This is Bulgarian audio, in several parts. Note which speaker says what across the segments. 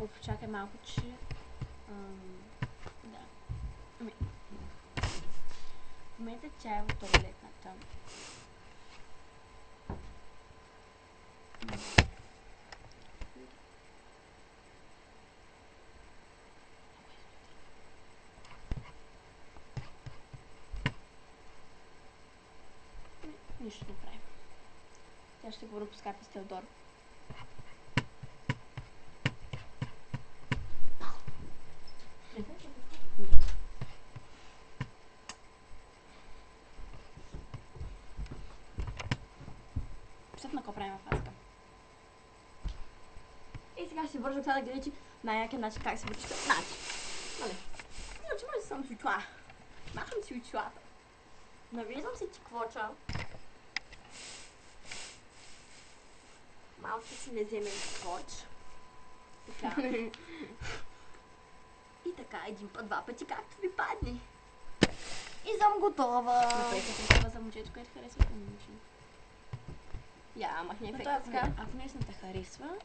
Speaker 1: Оф, чакай малко, че... да. В момента тя е в туалетната. Нищо не прави. Тя ще го разпуска с Теодор. Писат на какво правим в Аска. И сега ще се вържа това да гледа, че най-якия начин как се върши. Значи, нали? Иначе може да съм си очила. Махам си очилата. Навиждам си чеквоча. Малко си не вземе чеквоч. Така. И така, един път, два пъти, както ви падне. И съм готова. Направете представа за момчето, което харесва към момче. Я, махни ефекта. Ако наистина те харесва,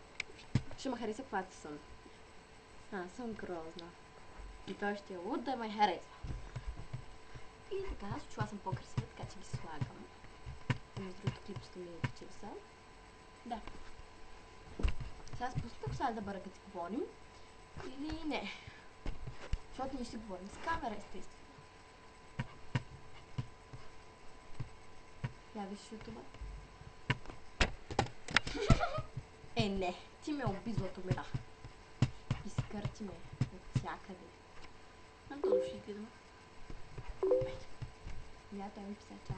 Speaker 1: ще ме хареса каквато съм. Аз съм грозна. И той ще е луд да ме харесва. И така, аз чула съм по-красива, така че ги слагам. Между другото клипчето ми е качили са. Да. Сега спустах сега да бъра като си говорим. Или не. Защото ние ще говорим с камера, естествено. Я виж ютуба. Не, ти ме оби Златомира. Изкърти ме от всякъде. Много души гледам. Я той ми писа чао.